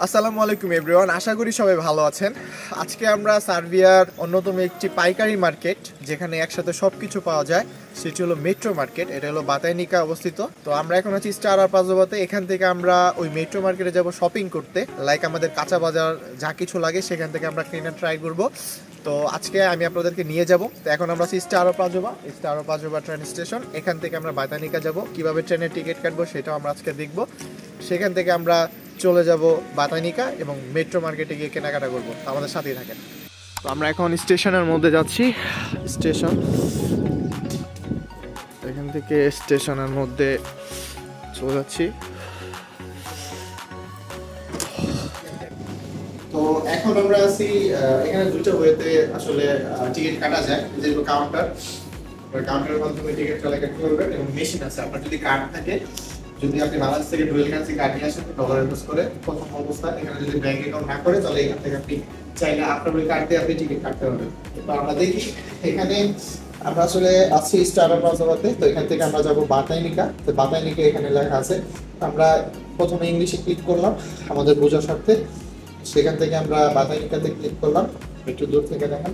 আসসালামু আলাইকুম এভরিওয়ান, আশা করি সবাই ভালো আছেন। আজকে আমরা সার্বিয়ার অন্যতম একটি পাইকারি মার্কেট যেখানে একসাথে সবকিছু পাওয়া যায়, সেটি হলো মেট্রো মার্কেট। এটা হলো বাতায়নিকা অবস্থিত। তো আমরা এখন আছি স্টার আর পাজোবাতে। এখান থেকে আমরা ওই মেট্রো মার্কেটে যাব শপিং করতে, লাইক আমাদের কাঁচা বাজার যা কিছু লাগে সেখান থেকে আমরা কিনে ট্রাই করব। তো আজকে আমি আপনাদেরকে নিয়ে যাব। তো এখন আমরা আছি স্টার আর পাজোবা ট্রেন স্টেশন। এখান থেকে আমরা বাতায়নিকা যাব, কিভাবে ট্রেনের টিকিট কাটবো সেটাও আমরা আজকে দেখব। সেখান থেকে আমরা চলে যাব বাতায়নিকা এবং মেট্রো মার্কেটে গিয়ে কেনাকাটা করবো। আমাদের সাথেই থাকেন। তো আমরা এখন স্টেশনের মধ্যে যাচ্ছি। স্টেশন, এখান থেকে স্টেশনের মধ্যে চলে যাচ্ছি। তো এখন আমরা আছি, এখানে দুটো ওয়েতে আসলে টিকিট কাটা যায়, যেগুলো কাউন্টারের মাধ্যমে টিকিট কালেক্ট করবেন এবং মেশিন আছে। আপনার যদি কার্ড থাকে, যদি আপনি বাংলাদেশ থেকে ডুয়েল কারেন্সি কার্ড নিয়ে আসেন ডলার ইউজ করে প্রথম অবস্থায়, এখানে যদি ব্যাংক অ্যাকাউন্ট না করে তাহলে এখান থেকে আপনি চাইলে আপনার ওই কার্ড দিয়ে আপনি টিকিট কাটতে পারবেন। তো আমরা দেখি, এখানে আমরা আসলে আছি স্টার প্লাজাতে। তো এখান থেকে আমরা যাব বাতায়নিকা। তো বাতায়নিকা এখানে লেখা আছে। আমরা প্রথমে ইংলিশে ক্লিক করলাম আমাদের বোঝার স্বার্থে। সেখান থেকে আমরা বাতায়নিকাতে ক্লিক করলাম, একটু দূর থেকে দেখেন।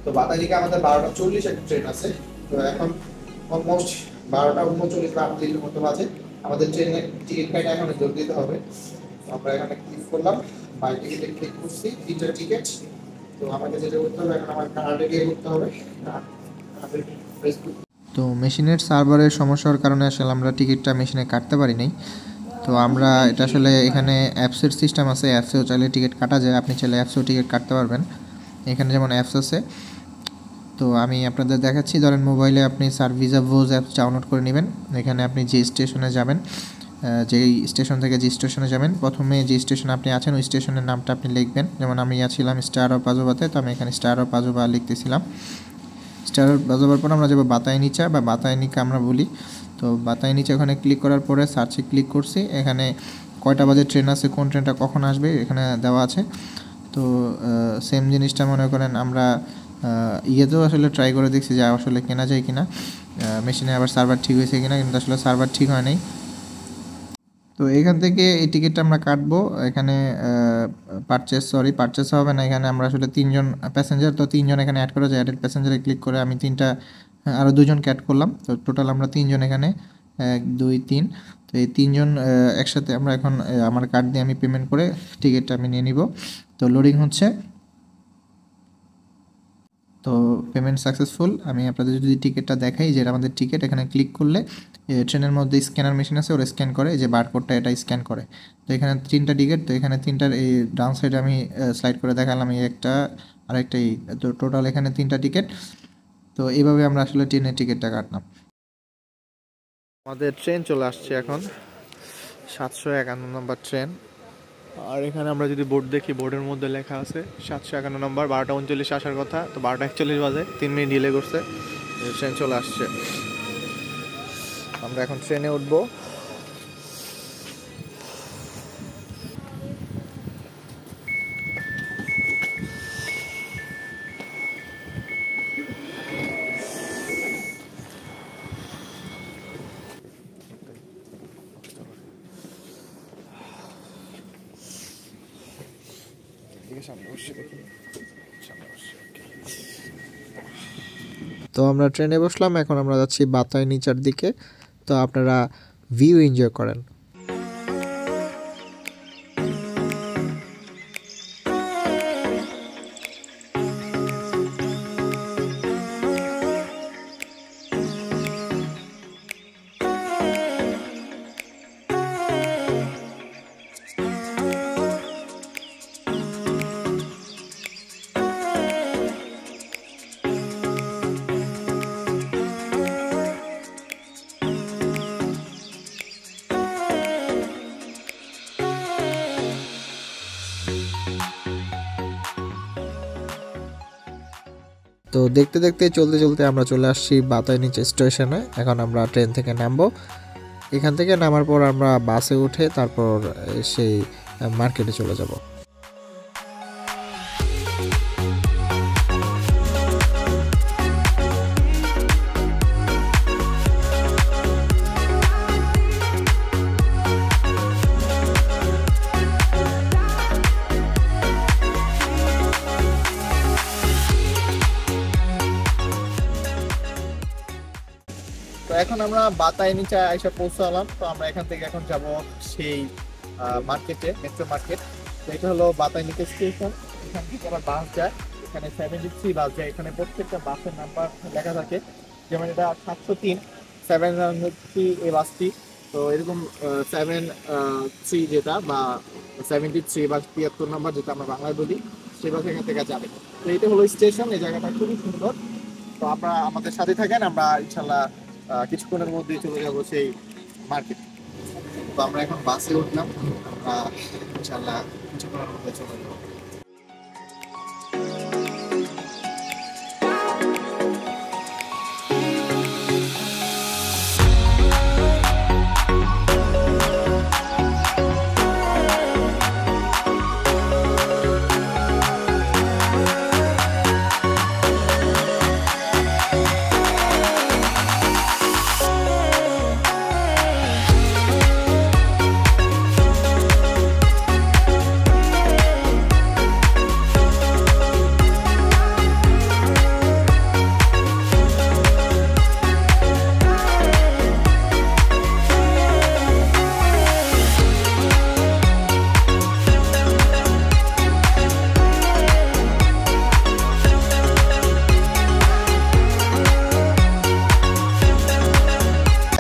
তো বাতায়নিকা আমাদের 12:40 একটা ট্রেন আছে। তো এখন অলমোস্ট 12:39 বা 38 মতো বাজে। আমাদের ট্রেনের টিকিট কাটা এখন যোগ দিতে হবে। আমরা এখানে ক্লিক করলাম, বাই টিকিটে ক্লিক করছি, তিনটা টিকিট। তো আমাকে যেটা করতে হবে, এখন আমার কার্ডে গিয়ে করতে হবে। তো মেশিনের সার্ভারের সমস্যার কারণে আসলে আমরা টিকিটটা মেশিনে কাটতে পারি নাই। তো আমরা এটা আসলে এখানে অ্যাপসের সিস্টেম আছে, অ্যাপসেও চাইলে টিকিট কাটা যায়। আপনি চাইলে অ্যাপসেও টিকিট কাটতে পারবেন। এখানে যেমন অ্যাপস আছে, তো আমি আপনাদের দেখাচ্ছি। ধরেন মোবাইলে আপনি সার্ভিসা ভোজ অ্যাপস ডাউনলোড করে নেবেন। এখানে আপনি যে স্টেশনে যাবেন, যেই স্টেশন থেকে যে স্টেশনে যাবেন, প্রথমে যে স্টেশনে আপনি আছেন ওই স্টেশনের নামটা আপনি লিখবেন। যেমন আমি আছিলাম স্টার অফ পাজোবাতে, তো আমি এখানে স্টার অফ পাজোবা লিখতেছিলাম। স্টার অফ পাজোবার পর আমরা যাবো বাতায়নিকা বা বাতায়নিকা আমরা বলি। তো বাতায়নিকা ওখানে ক্লিক করার পরে সার্চে ক্লিক করছি। এখানে কয়টা বাজে ট্রেন আছে, কোন ট্রেনটা কখন আসবে এখানে দেওয়া আছে। তো সেম জিনিসটা মনে করেন আমরা ইয়েতেও আসলে ট্রাই করে দেখছি যে আসলে কেনা যায় কিনা, মেশিনে আবার সার্ভার ঠিক হয়েছে কিনা, কিন্তু আসলে সার্ভার ঠিক হয় নাই। তো এখান থেকে এই টিকিটটা আমরা কাটবো। এখানে পারচেস হবে না। এখানে আমরা আসলে 3জন প্যাসেঞ্জার, তো 3জন এখানে অ্যাড করা যায়। অ্যাডেড প্যাসেঞ্জারে ক্লিক করে আমি আরও 2জনকে অ্যাড করলাম। তো টোটাল আমরা 3জন এখানে, 1 2 3। তো এই 3জন একসাথে আমরা এখন আমার কার্ড দিয়ে আমি পেমেন্ট করে টিকিটটা আমি নিয়ে নিব। তো লোডিং হচ্ছে। তো পেমেন্ট সাকসেসফুল। আমি আপনাদের যদি টিকিটটা দেখাই, যে আমাদের টিকিট, এখানে ক্লিক করলে ট্রেনের মধ্যে স্ক্যানার মেশিন আছে, ওরা স্ক্যান করে, যে বারকোডটা এটা স্ক্যান করে। তো এখানে 3টা টিকিট। তো এখানে 3টার এই ডাউন সাইডে আমি স্লাইড করে দেখালাম, এই একটা আর একটা। তো টোটাল এখানে 3টা টিকিট। তো এইভাবে আমরা আসলে ট্রেনের টিকিটটা কাটলাম। আমাদের ট্রেন চলে আসছে এখন, 751 নম্বর ট্রেন। আর এখানে আমরা যদি বোর্ড দেখি, বোর্ডের মধ্যে লেখা আছে 751 নম্বর, 12:39 আসার কথা। তো 12:41 বাজে, 3 মিনিট ডিলে করছে। ট্রেন চলে আসছে, আমরা এখন ট্রেনে উঠবো। তো আমরা ট্রেনে বসলাম, এখন আমরা যাচ্ছি বাতায়নিকার দিকে। তো আপনারা ভিউ এনজয় করেন। তো দেখতে দেখতে চলতে চলতে আমরা চলে আসছি বাতায়নিকা স্টেশনে। এখন আমরা ট্রেন থেকে নামবো। এখান থেকে নামার পর আমরা বাসে উঠে তারপর সেই মার্কেটে চলে যাব। এখন আমরা বাতায় নিচে এসে পৌঁছালাম। তো আমরা এখান থেকে এখন যাব সেই মার্কেটে, মেট্রো মার্কেট। তো এটা হলো বাতায় নিচে স্টেশন। এখান থেকে আবার বাস যায়, এখানে 73 বাস যায়। এখানে প্রত্যেকটা বাসের নাম্বার লেখা থাকে, যেমন এটা 703 703 এই বাসটি। তো এরকম 73 যেটা বা 73 বা 73 নাম্বার যেটা আমরা বাংলায় বলি, সেই বাস এখান থেকে যাবে। তো এটা হলো স্টেশন। এই জায়গাটা খুবই সুন্দর। তো আপনারা আমাদের সাথে থাকেন, আমরা ইনশাল্লাহ কিছুক্ষণের মধ্যেই চলে যাবো সেই মার্কেট। তো আমরা এখন বাসে উঠলাম, আমরা ইনশাল্লাহ কিছুক্ষণের মধ্যে চলে যাবো।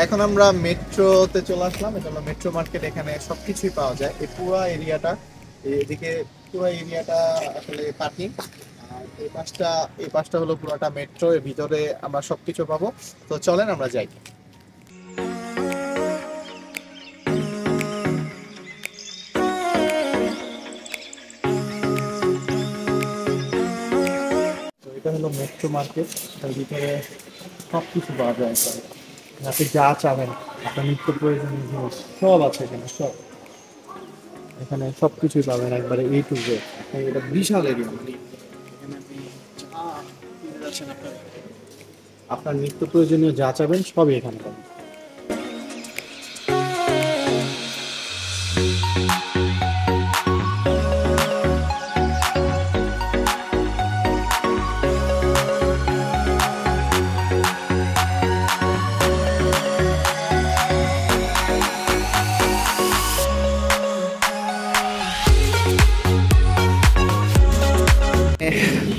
এখন আমরা মেট্রোতে চলে আসলাম। এটা হলো মেট্রো মার্কেট। এখানে সবকিছুই পাওয়া যায়। এই পুরো এরিয়াটা, এদিকে পুরো এরিয়াটা আসলে পার্কিং, আর এই পাশটা হলো পুরোটা মেট্রো। এর ভিতরে আমরা সবকিছু পাবো। তো চলেন আমরা যাই। তো এটা হলো মেট্রো মার্কেট। এর ভিতরে সবকিছু পাওয়া যায়। আপনি যা চাবেন, আপনার নিত্য প্রয়োজনীয় জিনিস সব আছে এখানে, সব এখানে সবকিছুই পাবেন একবারে A to Z। এটা বিশাল এরিয়া, মানে এখানে আপনি যা কিনতে যাচ্ছেন, আপনার নিত্য প্রয়োজনীয় যা চাবেন সবই এখানে পাবেন।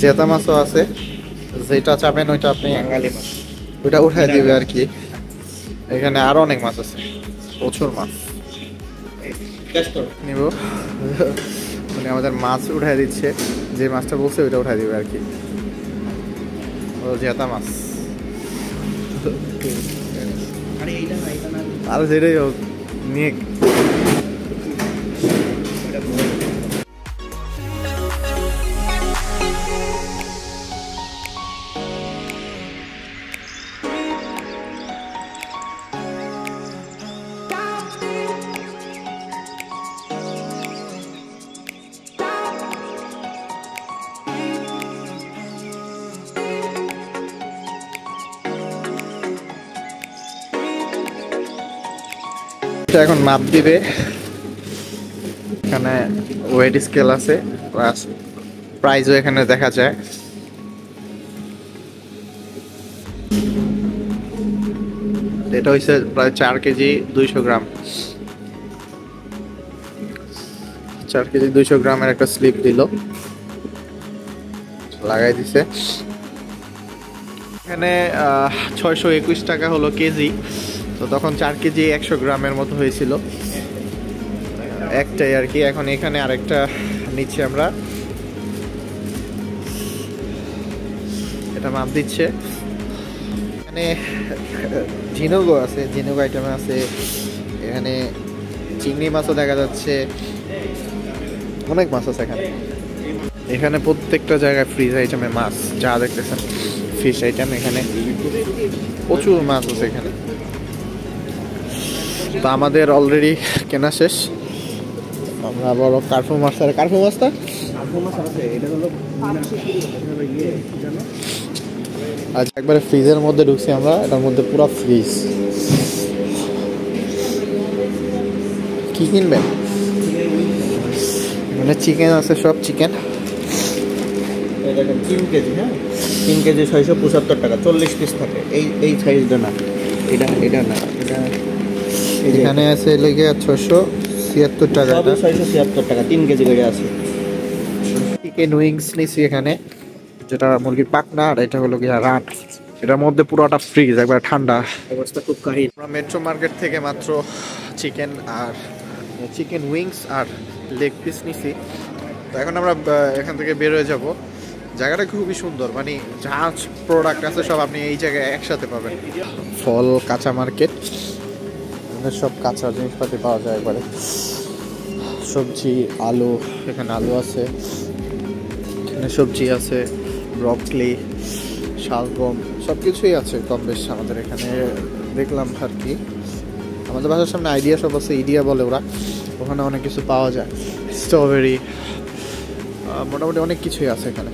জেতা মাছও আছে, যেটা চাবেন ওইটা আপনি ওইটা উঠাই দিবে আর কি। এখানে আরো অনেক মাছ আছে, প্রচুর মাছ নিব। মানে আমাদের মাছ উঠাই দিচ্ছে, যে মাছটা বলছে ওইটা উঠাই দিবে আর কি। ও জেতা মাছ, আর যেটাই হোক নিয়ে। এখন মাপ দিবে, এখানে ওয়েট স্কেল আছে, প্লাস প্রাইসও এখানে দেখা যায়। এটা হচ্ছে প্রায় 4 কেজি 200 গ্রাম। 4 কেজি 200 গ্রামের একটা স্লিপ দিল, লাগাই দিছে। এখানে 621 টাকা হলো কেজি। তো তখন 4 কেজি 100 গ্রামের মতো হয়েছিল একটাই আর কি। এখন এখানে আরেকটা নিচ্ছি আমরা, এটা মাপ দিচ্ছে। এখানে ঝিনুকও আছে, ঝিনুক আইটেম আছে। এখানে চিংড়ি মাছও দেখা যাচ্ছে, অনেক মাছ আছে এখানে। এখানে প্রত্যেকটা জায়গায় ফ্রিজ আইটেমে মাছ যা দেখতেছেন, ফিশ আইটেম। এখানে প্রচুর মাছ আছে এখানে। তো আমাদের অলরেডি কেনা শেষ। আমরা বড় কার্পু মাছ, আর কার্পু মাছটা আজ একবারে ফ্রিজের মধ্যে ঢুকছি আমরা। এটার মধ্যে পুরো ফ্রিজ। কি কিনবেন? মানে চিকেন আছে, সব চিকেন। 3 কেজি, হ্যাঁ 3 কেজি 675 টাকা, 40 পিস থাকে। এই সাইজটা না, এটা এটা না, এটা এই যে এখানে আছে লেগে 676 টাকা। সবই 676 টাকা, 3 কেজি করে আছে। চিকেন উইংস নিছি এখানে, যেটা মুরগির পাখনা, আর এটা হলো গিয়া রান। এটার মধ্যে পুরোটা ফ্রিজ, একবার ঠান্ডা অবস্থা খুব কাহিল। আমরা মেট্রো মার্কেট থেকে মাত্র চিকেন উইংস আর লেগ পিস নিছি। তো এখন আমরা এখান থেকে বের হয়ে যাব। জায়গাটা খুবই সুন্দর, মানে যা প্রোডাক্ট আছে সব আপনি এই জায়গায় একসাথে পাবেন। ফল কাঁচা মার্কেট, সব কাঁচা জিনিসপাতি পাওয়া যায় একবারে। সবজি, আলু, এখানে আলু আছে, এখানে সবজি আছে, ব্রকলি, শালগম, সব কিছুই আছে কম বেশ আমাদের এখানে। দেখলাম আর কি, আমাদের বাসার সামনে আইডিয়া শপ আছে, ইডিয়া বলে ওরা, ওখানে অনেক কিছু পাওয়া যায়, স্ট্রবেরি, মোটামুটি অনেক কিছুই আছে এখানে।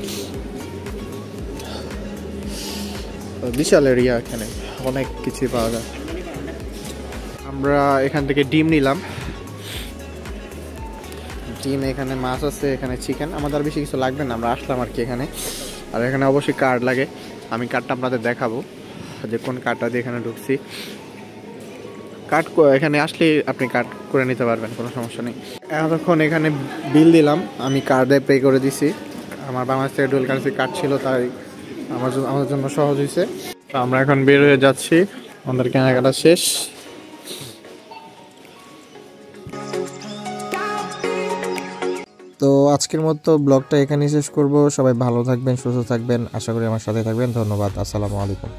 বিশাল এরিয়া, এখানে অনেক কিছুই পাওয়া যায়। আমরা এখান থেকে ডিম নিলাম, ডিম, এখানে মাছ আছে, এখানে চিকেন। আমাদের আর বেশি কিছু লাগবে না, আমরা আসলাম আর কি এখানে। আর এখানে অবশ্যই কার্ড লাগে, আমি কার্ডটা আপনাদের দেখাবো যে কোন কার্ডটা দিয়ে এখানে ঢুকছি। কার্ড এখানে আসলে আপনি কার্ড করে নিতে পারবেন, কোনো সমস্যা নেই। এতক্ষণ এখানে বিল দিলাম, আমি কার্ডে পে করে দিছি। আমার বাংলাদেশ থেকে ডুয়াল কারেন্সি কার্ড ছিল, তাই আমাদের জন্য সহজ হয়েছে। তো আমরা এখন বের হয়ে যাচ্ছি, আমাদের কেনাকাটা শেষ। তো আজকের মতো ব্লগটা এখানেই শেষ করব। সবাই ভালো থাকবেন, সুস্থ থাকবেন, আশা করি আমার সাথে থাকবেন। ধন্যবাদ, আসসালামু আলাইকুম।